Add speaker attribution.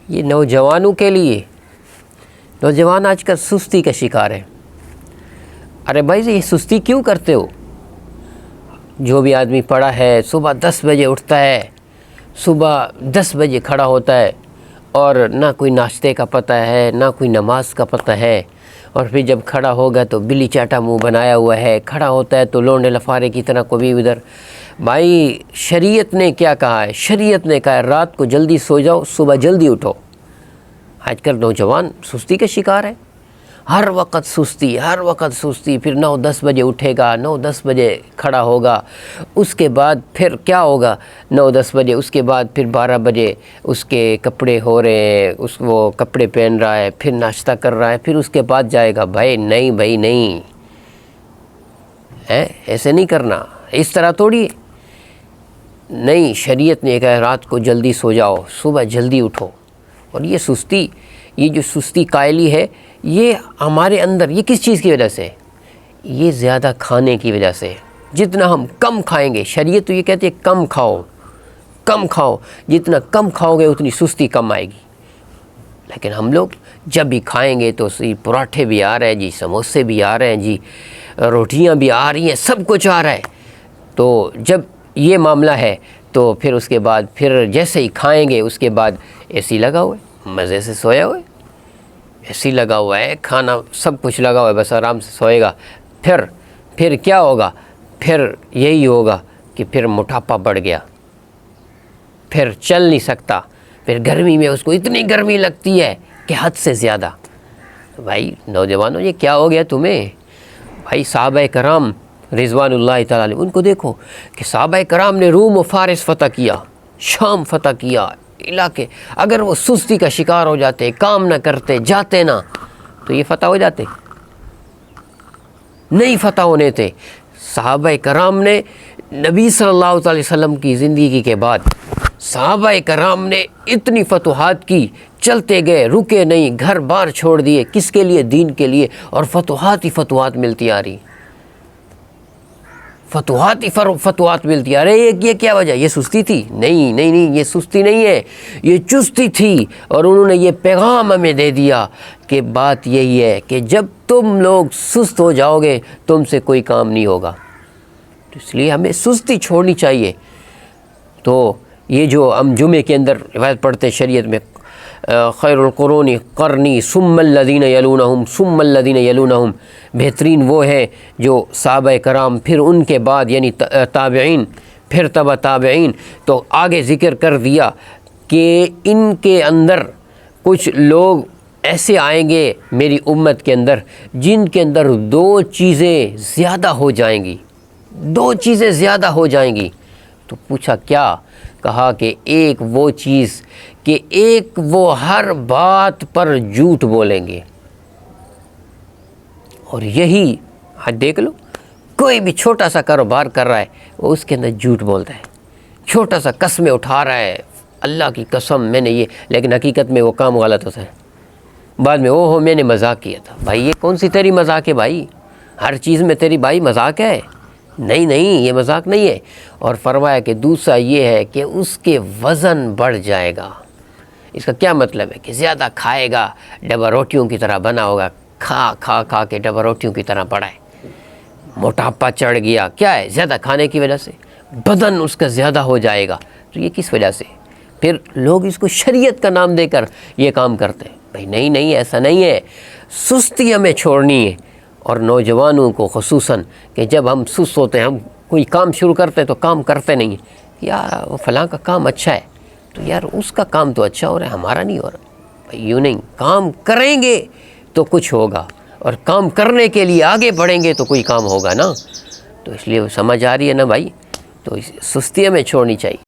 Speaker 1: یہ نوجوانوں کے لیے، نوجوان آج کل سستی کا شکار ہے۔ ارے بھائی یہ سستی کیوں کرتے ہو؟ جو بھی آدمی پڑھا ہے صبح 10 بجے اٹھتا ہے، صبح 10 بجے کھڑا ہوتا ہے، اور نہ کوئی ناشتے کا پتہ ہے نہ کوئی نماز کا پتہ ہے، اور پھر جب کھڑا ہوگا تو بلی چاٹا منہ بنایا ہوا ہے، کھڑا ہوتا ہے تو لونڈے لفارے کی طرح کوئی ادھر۔ بھائی شریعت نے کیا کہا ہے؟ شریعت نے کہا ہے رات کو جلدی سو جاؤ، صبح جلدی اٹھو۔ آج کل نوجوان سستی کا شکار ہے، ہر وقت سستی، ہر وقت سستی۔ پھر 9-10 بجے اٹھے گا، 9-10 بجے کھڑا ہوگا، اس کے بعد پھر کیا ہوگا؟ 9-10 بجے اس کے بعد پھر 12 بجے اس کے کپڑے ہو رہے ہیں، وہ کپڑے پہن رہا ہے، پھر ناشتہ کر رہا ہے، پھر اس کے بعد جائے گا۔ بھائی نہیں، بھائی نہیں، ایسے نہیں کرنا، اس طرح تھوڑی نہیں۔ شریعت نے کہا رات کو جلدی سو جاؤ، صبح جلدی اٹھو۔ اور یہ سستی، یہ جو سستی قائلی ہے، یہ ہمارے اندر یہ کس چیز کی وجہ سے؟ یہ زیادہ کھانے کی وجہ سے۔ جتنا ہم کم کھائیں گے، شریعت تو یہ کہتی ہے کم کھاؤ، کم کھاؤ، جتنا کم کھاؤ گے اتنی سستی کم آئے گی۔ لیکن ہم لوگ جب بھی کھائیں گے تو پراٹھے بھی آ رہے ہیں جی، سموسے بھی آ رہے ہیں جی، روٹیاں بھی آ رہی ہیں، سب کچھ آ رہا ہے۔ تو جب یہ معاملہ ہے تو پھر اس کے بعد پھر جیسے ہی کھائیں گے اس کے بعد اے سی لگا ہوا ہے، مزے سے سویا ہوا ہے، اے سی لگا ہوا ہے، کھانا سب کچھ لگا ہوا ہے، بس آرام سے سوئے گا۔ پھر کیا ہوگا؟ پھر یہی ہوگا کہ پھر موٹاپا بڑھ گیا، پھر چل نہیں سکتا، پھر گرمی میں اس کو اتنی گرمی لگتی ہے کہ حد سے زیادہ۔ بھائی نوجوانوں یہ کیا ہو گیا تمہیں؟ بھائی صحابہ کرام رضوان اللہ تعالیٰ علیہ، ان کو دیکھو کہ صحابہ کرام نے روم و فارس فتح کیا، شام فتح کیا، علاقے۔ اگر وہ سستی کا شکار ہو جاتے، کام نہ کرتے، جاتے نہ، تو یہ فتح ہو جاتے؟ نہیں فتح ہونے تھے۔ صحابہ کرام نے نبی صلی اللہ علیہ وسلم کی زندگی کے بعد صحابہ کرام نے اتنی فتوحات کی، چلتے گئے، رکے نہیں، گھر بار چھوڑ دیے، کس کے لیے؟ دین کے لیے، اور فتوحات ہی فتوحات ملتی آ رہی، فتوحات ہی فتوحات ملتی آ رہی۔ یہ کیا وجہ؟ یہ سستی تھی؟ نہیں نہیں نہیں، یہ سستی نہیں ہے، یہ چستی تھی۔ اور انہوں نے یہ پیغام ہمیں دے دیا کہ بات یہی ہے کہ جب تم لوگ سست ہو جاؤ گے تم سے کوئی کام نہیں ہوگا، تو اس لیے ہمیں سستی چھوڑنی چاہیے۔ تو یہ جو ہم جمعے کے اندر روایت پڑھتے شریعت میں، خیر القرون قرنی ثم الذین یلونہم ثم الذین یلونہم، بہترین وہ ہے جو صحابہ کرام، پھر ان کے بعد یعنی تابعین، پھر تبع تابعین۔ تو آگے ذکر کر دیا کہ ان کے اندر کچھ لوگ ایسے آئیں گے میری امت کے اندر جن کے اندر 2 چیزیں زیادہ ہو جائیں گی، 2 چیزیں زیادہ ہو جائیں گی۔ تو پوچھا کیا؟ کہا کہ ایک وہ چیز کہ ایک وہ ہر بات پر جھوٹ بولیں گے، اور یہی دیکھ لو کوئی بھی چھوٹا سا کاروبار کر رہا ہے وہ اس کے اندر جھوٹ بولتا ہے، چھوٹا سا قسمیں اٹھا رہا ہے، اللہ کی قسم میں نے یہ، لیکن حقیقت میں وہ کام غلط ہوتا ہے۔ بعد میں اوہ میں نے مذاق کیا تھا۔ بھائی یہ کون سی تیری مذاق ہے بھائی؟ ہر چیز میں تیری بھائی مذاق ہے؟ نہیں نہیں، یہ مذاق نہیں ہے۔ اور فرمایا کہ دوسرا یہ ہے کہ اس کے وزن بڑھ جائے گا۔ اس کا کیا مطلب ہے؟ کہ زیادہ کھائے گا، ڈبہ روٹیوں کی طرح بنا ہوگا، کھا کھا کھا کے ڈبہ روٹیوں کی طرح بڑھا ہے، موٹاپا چڑھ گیا۔ کیا ہے؟ زیادہ کھانے کی وجہ سے بدن اس کا زیادہ ہو جائے گا۔ تو یہ کس وجہ سے؟ پھر لوگ اس کو شریعت کا نام دے کر یہ کام کرتے ہیں۔ بھائی نہیں نہیں، ایسا نہیں ہے، سستی ہمیں چھوڑنی ہے۔ اور نوجوانوں کو خصوصاً کہ جب ہم سست ہوتے ہیں، ہم کوئی کام شروع کرتے ہیں تو کام کرتے نہیں ہیں، یار وہ فلاں کا کام اچھا ہے تو یار اس کا کام تو اچھا ہو رہا ہے، ہمارا نہیں ہو رہا۔ بھائی یوں نہیں، کام کریں گے تو کچھ ہوگا، اور کام کرنے کے لیے آگے بڑھیں گے تو کوئی کام ہوگا نا۔ تو اس لیے سمجھ آ رہی ہے نا بھائی؟ تو سستی ہمیں چھوڑنی چاہیے۔